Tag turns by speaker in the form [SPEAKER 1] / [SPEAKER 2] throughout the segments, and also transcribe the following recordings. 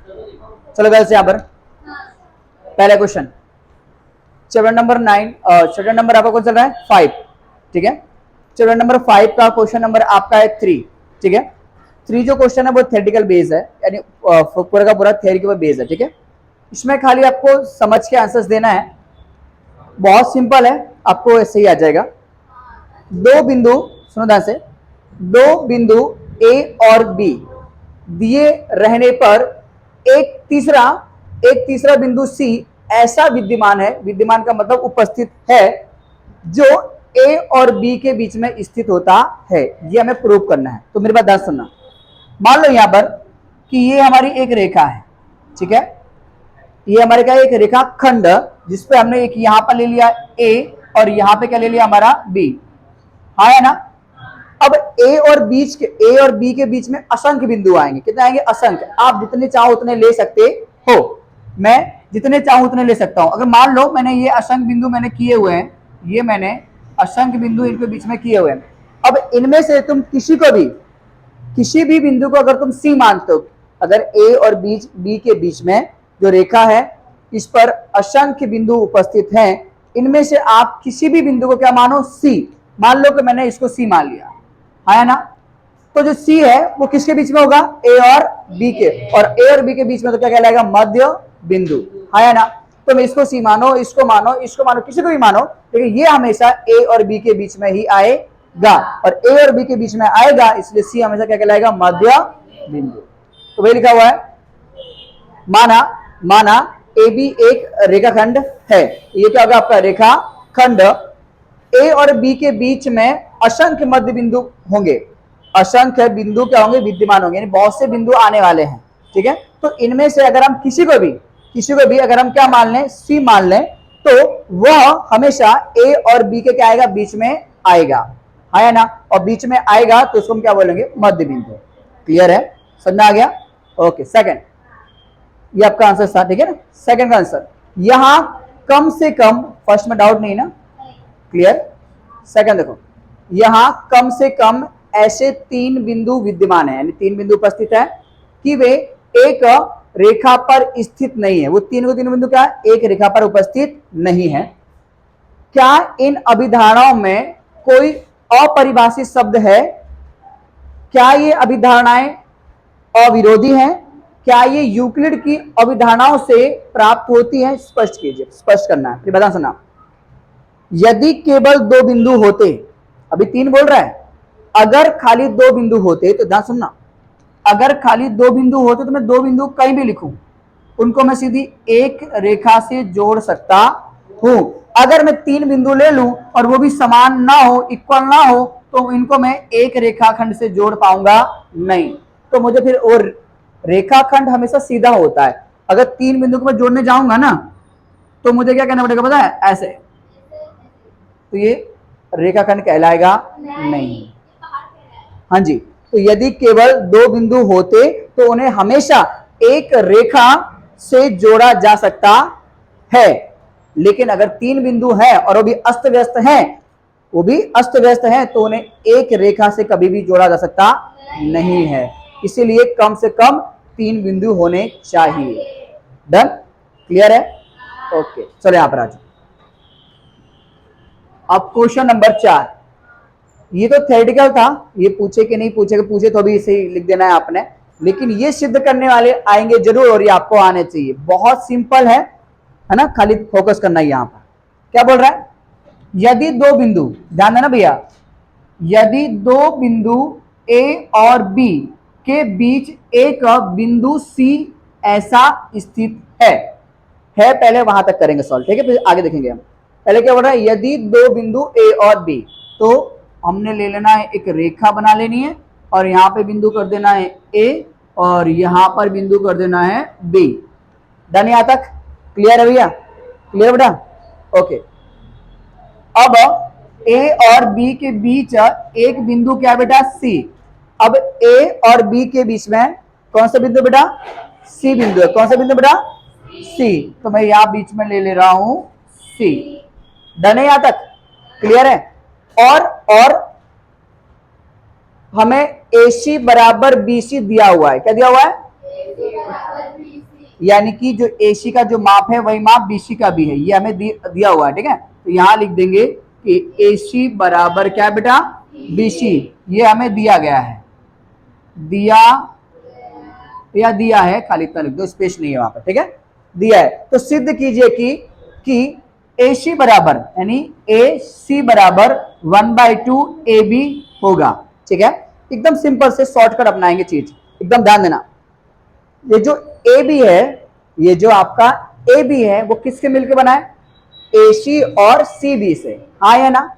[SPEAKER 1] चलो गर्ल्स यहाँ पर पहला question chapter number 9, chapter number आपका कौन चल रहा है 5, ठीक है। चैप्टर नंबर 5 का क्वेश्चन नंबर आपका है 3, ठीक है। 3 जो क्वेश्चन है वो थ्योरेटिकल बेस है, यानी पूरा का पूरा थ्योरी के ऊपर बेस है, ठीक है। इसमें खाली आपको समझ के आंसर्स देना है, बहुत सिंपल है, आपको ऐसे ही आ जाएगा। दो बिंदु, सुनो ध्यान से, दो बिंदु ए और बी दिए रहने पर एक तीसरा बिंदु सी ऐसा विद्यमान है, विद्यमान का मतलब उपस्थित है, जो ए और बी के बीच में स्थित होता है, ये हमें प्रूव करना है। तो मेरी बात ध्यान सुनना। मान लो यहां पर कि ये हमारी एक रेखा है, ठीक है। ये हमारे क्या एक रेखा खंड, जिसपे हमने एक यहां पर ले लिया ए और यहां पे क्या ले लिया हमारा बी, हाँ है ना। अब ए और बी के बीच में असंख्य बिंदु आएंगे। कितने आएंगे? असंख्य। आप जितने चाहो उतने ले सकते हो, मैं जितने चाहूं उतने ले सकता हूं। अगर मान लो मैंने ये असंख्य बिंदु मैंने किए हुए हैं, ये मैंने असंख्य बिंदु इनके बीच में किए हुए हैं। अब इनमें से तुम किसी भी बिंदु को अगर तुम सी मानते हो, अगर ए और बी के बीच में जो रेखा है इस पर असंख्य बिंदु उपस्थित हैं, इनमें से आप किसी भी बिंदु को क्या मानो? सी। मान लो कि मैंने इसको सी मान लिया, है ना। तो जो सी है वो किसके बीच में होगा? ए और बी के, और ए और बी के बीच में तो क्या कहलाएगा? मध्य बिंदु, है ना। तो मैं इसको सी मानो, इसको मानो, इसको मानो, किसी को भी मानो, लेकिन ये हमेशा ए और बी के बीच में ही आएगा, और ए और बी के बीच में आएगा, इसलिए सी हमेशा क्या कहलाएगा? मध्य बिंदु। तो वही लिखा हुआ है, माना ए बी एक रेखाखंड है, ये क्या होगा आपका? रेखाखंड। ए और बी के बीच में असंख्य मध्य बिंदु होंगे, असंख्य बिंदु क्या होंगे? विद्यमान होंगे, यानी बहुत से बिंदु आने वाले हैं, ठीक है। तो इनमें से अगर हम किसी को भी अगर हम क्या मान लें? सी मान लें, तो वह हमेशा ए और बी के क्या आएगा? बीच में आएगा, है ना। और बीच में आएगा तो उसको हम क्या बोलेंगे? मध्य बिंदु। क्लियर है? समझ आ गया? ओके। सेकंड, ये आपका आंसर था, ठीक है ना। सेकंड का आंसर यहां कम से कम, फर्स्ट में डाउट नहीं ना? क्लियर। सेकंड देखो, यहां कम से कम ऐसे 3 बिंदु विद्यमान है, यानी 3 बिंदु उपस्थित है कि वे एक रेखा पर स्थित नहीं है। वो तीन बिंदु क्या है? एक रेखा पर उपस्थित नहीं है। क्या इन अभिधारणाओं में कोई अपरिभाषित शब्द है? क्या ये अभिधारणाएं अविरोधी हैं? क्या ये यूक्लिड की अभिधारणाओं से प्राप्त होती है? स्पष्ट कीजिए, स्पष्ट करना है, बता सुना। यदि केवल 2 बिंदु होते, अभी 3 बोल रहा है, अगर खाली 2 बिंदु होते, तो ध्यान सुनना, अगर खाली 2 बिंदु होते तो मैं 2 बिंदु कहीं भी लिखूं, उनको मैं सीधी एक रेखा से जोड़ सकता हूं। अगर मैं 3 बिंदु ले लूं और वो भी समान ना हो, इक्वल ना हो, तो इनको मैं एक रेखाखंड से जोड़ पाऊंगा नहीं। तो मुझे फिर और रेखाखंड हमेशा सीधा होता है। अगर 3 बिंदु को मैं जोड़ने जाऊंगा ना, तो मुझे क्या कहना पड़ेगा पता है? ऐसे, तो ये रेखाखंड कहलाएगा नहीं। हाँ जी। तो यदि केवल 2 बिंदु होते तो उन्हें हमेशा एक रेखा से जोड़ा जा सकता है, लेकिन अगर 3 बिंदु है और वो भी अस्त व्यस्त है, तो उन्हें एक रेखा से कभी भी जोड़ा जा सकता नहीं है। इसीलिए कम से कम 3 बिंदु होने चाहिए। डन? क्लियर है? ओके, चलो यहां पर आ जाओ। अब क्वेश्चन नंबर 4, ये तो थ्योरेटिकल था, ये पूछे कि नहीं पूछे, पूछे तो भी इसे लिख देना है आपने, लेकिन ये सिद्ध करने वाले आएंगे जरूर, और ये आपको आने चाहिए। बहुत सिंपल है ना, खाली फोकस करना है। यहां पर क्या बोल रहा है? यदि 2 बिंदु, ध्यान देना भैया, यदि 2 बिंदु ए और बी के बीच एक बिंदु सी ऐसा स्थित है, पहले वहां तक करेंगे सॉल्व, ठीक है, फिर आगे देखेंगे हम। पहले क्या बोल रहा है? यदि 2 बिंदु ए और बी, तो हमने ले लेना है, एक रेखा बना लेनी है, और यहां पे बिंदु कर देना है ए, और यहां पर बिंदु कर देना है बी। डन? यहां तक क्लियर है भैया? क्लियर बेटा? ओके। अब ए और बी के बीच एक बिंदु क्या बेटा? सी। अब ए और बी के बीच में कौन सा बिंदु बेटा? सी बिंदु है। कौन सा बिंदु बेटा? सी। तो मैं यहां बीच में ले रहा हूं सी। डन है? यहां तक क्लियर है? और हमें AC बराबर BC दिया हुआ है। क्या दिया हुआ है? यानी कि जो AC का जो माप है वही माप BC का भी है, ये हमें दिया हुआ है, ठीक है। तो यहां लिख देंगे कि AC बराबर क्या बेटा, BC, ये हमें दिया गया है, दिया है, खाली इतना लिख दो, स्पेस नहीं है वहां पर, ठीक है, दिया है। तो सिद्ध कीजिए कि AC बराबर यानी AC बराबर 1/2 AB होगा, ठीक है। एकदम सिंपल से शॉर्टकट अपनाएंगे चीज, एकदम ध्यान देना। ये जो AB है, ये जो आपका AB है वो किसके मिलकर बना है, AC और CB से, हाँ या ना।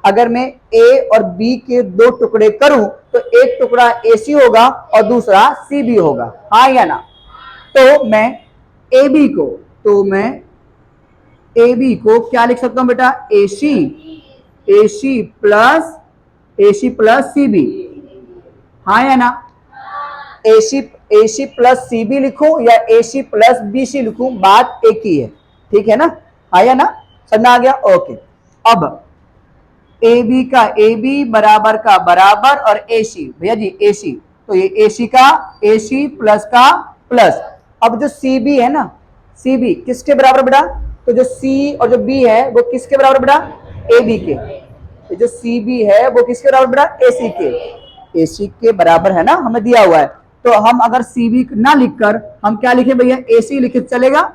[SPEAKER 1] अगर मैं A और B के दो टुकड़े करूं तो एक टुकड़ा AC होगा और दूसरा CB होगा, हाँ या ना। तो मैं AB को क्या लिख सकता हूं बेटा, AC प्लस CB, हाँ या ना। AC प्लस CB लिखूं या AC प्लस BC लिखूं, बात एक ही है, ठीक है ना, हाँ या ना, समझ आ गया, ओके। अब AB का AB बराबर का बराबर और AC, भैया जी AC, तो ये AC का AC प्लस का प्लस। अब जो CB है ना, CB किसके बराबर बेटा, तो जो C और जो B है वो किसके बराबर बेटा, AB के। तो जो CB है वो किसके बराबर बेटा, AC के, AC के बराबर है ना, हमें दिया हुआ है। तो हम अगर CB ना लिखकर हम क्या लिखे भैया, AC लिखे, चलेगा।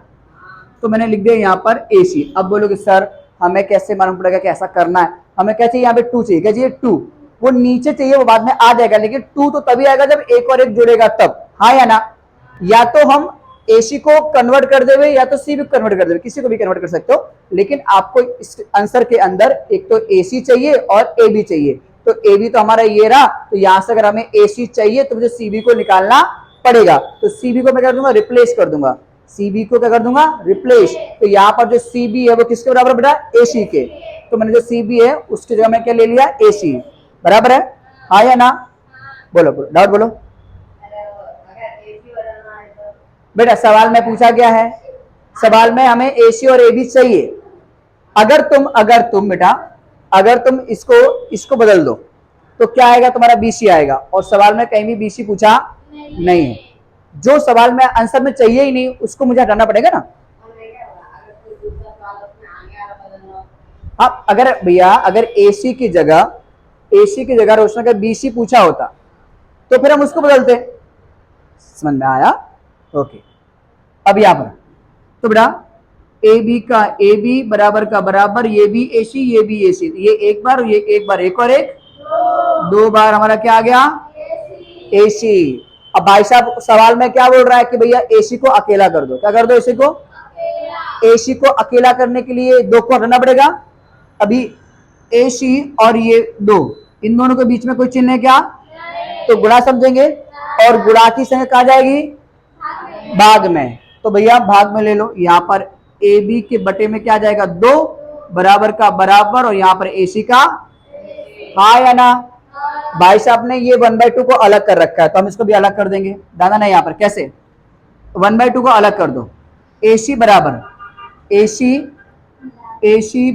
[SPEAKER 1] तो मैंने लिख दिया यहाँ पर AC। अब बोलोगे सर हमें कैसे मालूम पड़ेगा कि ऐसा करना है, हमें क्या चाहिए, यहाँ पे 2 चाहिए, क्या चाहिए 2, वो नीचे चाहिए, वो बाद में आ जाएगा, लेकिन 2 तो तभी आएगा जब एक और एक जुड़ेगा तब, हाँ या ना। या तो हम AC को कन्वर्ट कर देवे या तो CB को कन्वर्ट कर देवे, किसी को भी कन्वर्ट कर सकते हो, लेकिन आपको इस आंसर के अंदर एक तो AC चाहिए और AB चाहिए। तो AB तो हमारा ये रहा, तो यहां से अगर हमें AC चाहिए तो मुझे CB को निकालना पड़ेगा। तो CB को मैं कर दूंगा, रिप्लेस कर दूंगा, CB को क्या कर दूंगा, रिप्लेस। तो यहाँ पर जो CB है वो किसके बराबर बेटा, AC के। तो मैंने जो CB है उसकी जगह मैं क्या ले लिया, AC, बराबर है, हाँ या ना। बोलो बोलो, डाउट बोलो बेटा। सवाल में पूछा गया है, सवाल में हमें AC और AB चाहिए। अगर तुम बेटा, अगर तुम इसको बदल दो तो क्या आएगा, तुम्हारा BC आएगा। और सवाल में कहीं भी BC पूछा नहीं है, जो सवाल में आंसर में चाहिए ही नहीं उसको मुझे हटाना पड़ेगा ना। हाँ, अगर भैया अगर AC की जगह रोशन का BC पूछा होता तो फिर हम उसको बदलते, समझ में आया, ओके। अब यहां पर तो बेटा AB का AB बराबर का बराबर, ये भी AC ये भी AC, ये एक बार ये एक बार, एक और एक, 2 बार हमारा क्या आ गया, AC। अब भाई साहब सवाल में क्या बोल रहा है कि भैया AC को अकेला कर दो, क्या कर दो, AC को, AC को अकेला करने के लिए 2 को हटाना पड़ेगा। अभी AC और ये 2, इन दोनों के बीच में कोई चिन्ह है क्या, तो गुणा समझेंगे, और गुणा की संख्या कहां जाएगी, भाग में। तो भैया भाग में ले लो, यहाँ पर AB के बटे में क्या जाएगा, 2 बराबर का बराबर, और यहाँ पर AC का, हाँ या ना। भाई साहब ने ये 1/2 को अलग कर रखा है तो हम इसको भी अलग कर देंगे, दादा ना, यहाँ पर कैसे, 1/2 को अलग कर दो, AC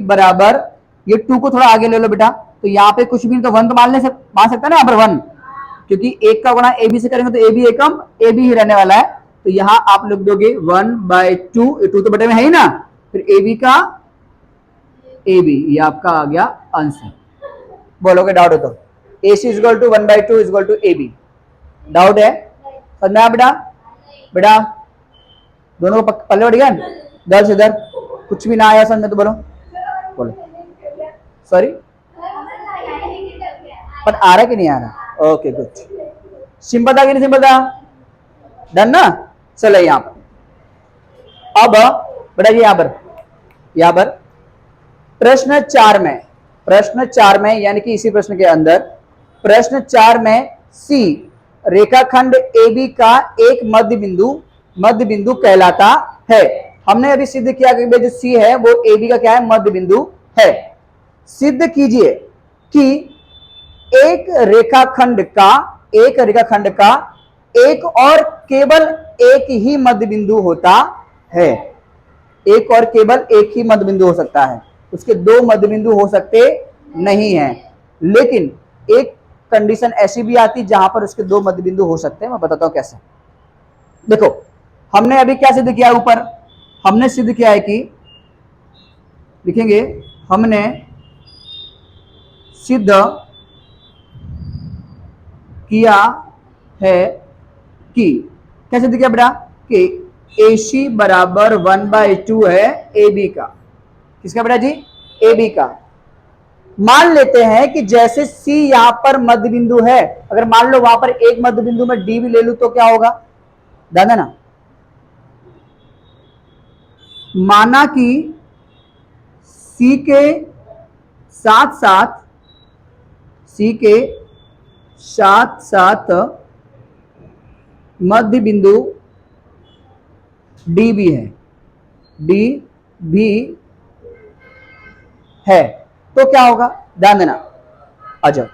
[SPEAKER 1] बराबर, ये 2 को थोड़ा आगे ले लो बेटा, तो यहाँ पे कुछ भी नहीं तो 1 तो मान सकता है ना, यहाँ पर 1, क्योंकि 1 का गुणा AB से करेंगे तो AB एकम AB ही रहने वाला है। तो यहां आप लिख दोगे 1/2, 2 तो बटे में है ही ना, फिर AB का AB, ये आपका आ गया आंसर। बोलोगे डाउट हो तो, AC equal to 1/2 equal to AB, doubt है, समझ में आया बेटा, बेटा दोनों को पल्ले बढ़ गया, इधर से इधर, कुछ भी ना आया समझ में तो बोलो सॉरी, पर आ रहा कि नहीं आ रहा, ओके गुड, सिंपल था कि नहीं सिंपल था, डन ना। चलो यहां पर अब बेटा जी यहां पर प्रश्न 4 में यानी कि इसी प्रश्न के अंदर प्रश्न 4 में C रेखाखंड AB का एक मध्य बिंदु कहलाता है। हमने अभी सिद्ध किया कि जो C है वो AB का क्या है, मध्य बिंदु है। सिद्ध कीजिए कि एक रेखाखंड का एक और केवल एक ही मध्य बिंदु होता है, एक और केवल एक ही मध्य बिंदु हो सकता है, उसके 2 मध्य बिंदु हो सकते नहीं हैं। लेकिन एक कंडीशन ऐसी भी आती जहां पर उसके 2 मध्य बिंदु हो सकते हैं, मैं बताता हूं कैसे। देखो हमने अभी क्या सिद्ध किया है ऊपर, हमने सिद्ध किया है कि, लिखेंगे, हमने सिद्ध किया है कि, क्या सिद्ध किया बेटा, कि AC बराबर 1/2 है AB का। किसका बेटा जी, AB का। मान लेते हैं कि जैसे C यहां पर मध्य बिंदु है, अगर मान लो वहां पर एक मध्य बिंदु में D भी ले लूं तो क्या होगा, ध्यान देना। माना कि C के साथ साथ, C के साथ साथ मध्य बिंदु D भी है, D भी है, तो क्या होगा, ध्यान देना। आ जाओ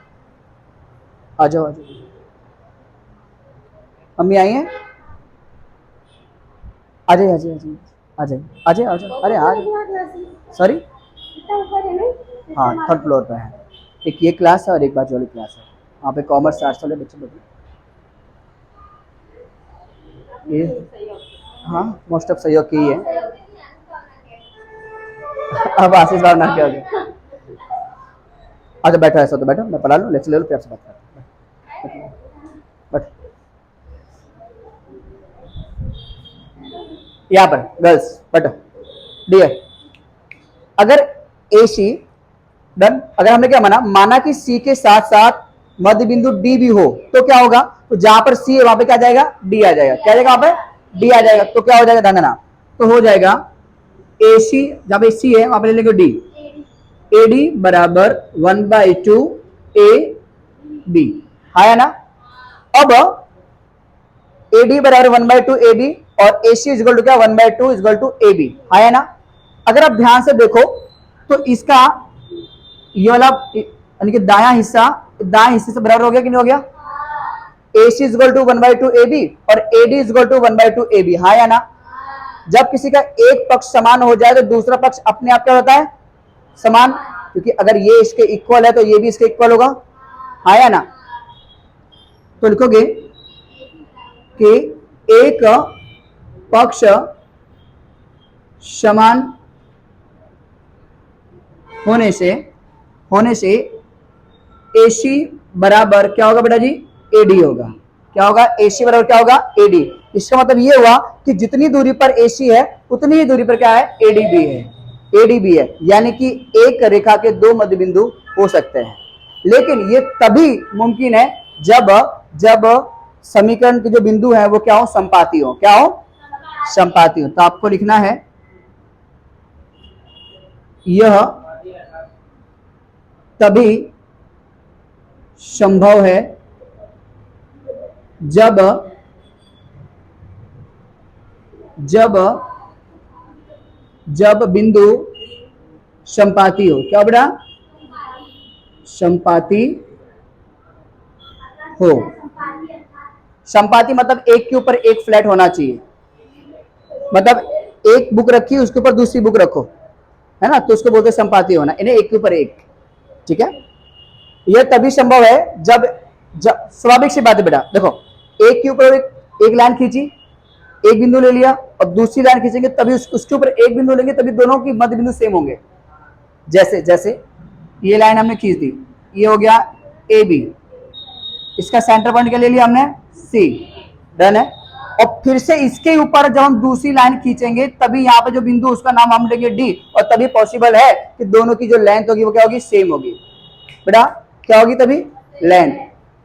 [SPEAKER 1] आ जाओ आ जाओ, मम्मी आई हैं, आ जाइए आ जाइए आ जाइए आ जाइए आ जाओ, अरे आ जाओ, सॉरी, हाँ थर्ड फ्लोर पे है। एक ये क्लास है और एक बाजू वाली क्लास है, वहाँ पे कॉमर्स आर्ट्स वाले बच्चे बैठे। ये हाँ मोस्ट ऑफ सहयोग की ही है। अब आशीष बाबू ना क्या हो गया, अच्छा बैठो, ऐसा तो बैठो, मैं पढ़ा लूँ, लेक्चर ले लो, फिर आपसे बात करते हैं। बट यहाँ पर गर्ल्स बैठो, डियर, अगर AC डन, अगर हमने क्या माना कि C के साथ साथ मध्य बिंदु D भी हो तो क्या होगा, तो जहां पर C है वहां पे क्या जाएगा, D आ जाएगा, क्या जाएगा वहां पे, D आ जाएगा, तो क्या हो जाएगा, ध्यान देना, तो हो जाएगा AC, जहां पे C है वहां पे ले लेंगे D, AD बराबर 1/2 AB, है ना। अब AD बराबर 1/2 AB और AC इक्वल टू क्या, 1/2 इक्वल टू AB, है ना। अगर आप ध्यान से देखो तो इसका ये वाला यानी कि दायां हिस्सा दाएं हिस्से से बराबर हो गया कि नहीं हो गया, AC इक्वल टू 1/2 AB और AD इक्वल टू 1/2 AB, हाँ या ना। जब किसी का एक पक्ष समान हो जाए तो दूसरा पक्ष अपने आप क्या होता है, समान, क्योंकि अगर ये इसके इक्वल है तो ये भी इसके इक्वल होगा, हाँ या ना। तो लिखोगे कि एक पक्ष समान होने से AC बराबर क्या होगा बेटा जी, AD होगा। क्या होगा, AC बराबर क्या होगा, AD। इसका मतलब ये हुआ कि जितनी दूरी पर AC है उतनी ही दूरी पर क्या है, AD भी है, AD भी है, यानी कि एक रेखा के दो मध्य बिंदु हो सकते हैं। लेकिन ये तभी मुमकिन है जब समीकरण के जो बिंदु है वो क्या हो, संपाती हो, क्या हो, संपाती हो। तो आपको लिखना है यह तभी संभव है जब बिंदु संपाती हो, क्या बेटा, संपाती हो। संपाती मतलब एक के ऊपर एक फ्लैट होना चाहिए, मतलब एक बुक रखी उसके ऊपर दूसरी बुक रखो, है ना, तो उसको बोलते हैं संपाती होना, इन्हें एक के ऊपर एक, ठीक है। यह तभी संभव है जब स्वाभाविक सी बात है बेटा, देखो एक के ऊपर एक लाइन खींची, एक बिंदु ले लिया और दूसरी लाइन खींचेंगे तभी उसके ऊपर एक बिंदु लेंगे, तभी दोनों की मध्य बिंदु सेम होंगे। जैसे ये लाइन हमने खींच दी, ये हो गया AB, इसका सेंटर पॉइंट क्या ले लिया हमने, C, डन है। और फिर से इसके ऊपर जब हम दूसरी लाइन खींचेंगे तभी यहाँ पे जो बिंदु उसका नाम हम लेंगे D, और तभी पॉसिबल है कि दोनों की जो लेंथ होगी वो क्या होगी, सेम होगी बेटा, क्या होगी तभी, लेंथ।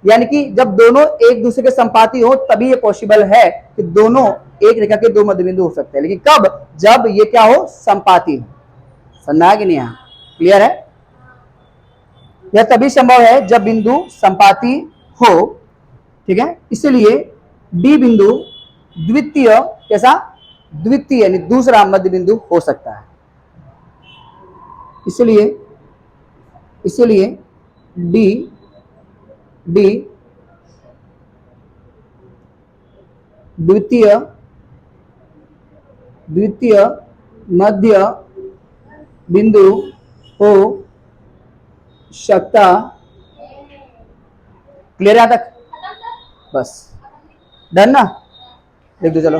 [SPEAKER 1] यानी कि जब दोनों एक दूसरे के संपाती हो तभी ये पॉसिबल है कि दोनों एक रेखा के दो मध्य बिंदु हो सकते हैं, लेकिन कब, जब ये क्या हो, संपाती हो। समझा कि नहीं, क्लियर है। यह तभी संभव है जब बिंदु संपाती हो, ठीक है। इसलिए D बिंदु द्वितीय, कैसा, द्वितीय यानी दूसरा मध्य बिंदु हो सकता है। इसलिए D द्वितीय मध्य बिंदु हो सकता, क्लियर है यहां तक, बस डन ना, लिख दो चलो।